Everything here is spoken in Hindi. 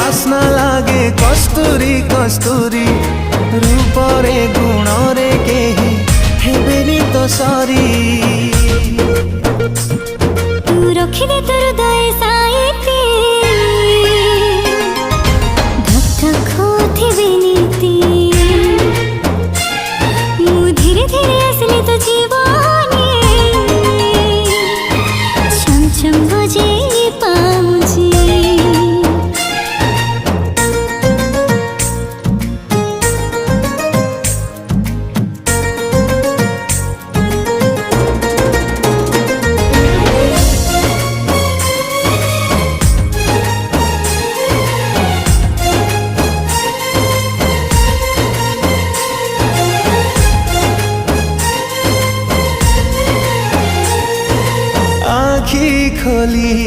बास्ना लागे कस्तूरी कस्तूरी रूपरे गुणरे केही हेबेनी तो सरी तू रखिदे तोर हृदय साइती धक धक होथिबे नीति मु धीरे धीरे आसली तो जीवने छम छम बजे पाउची आखी खोली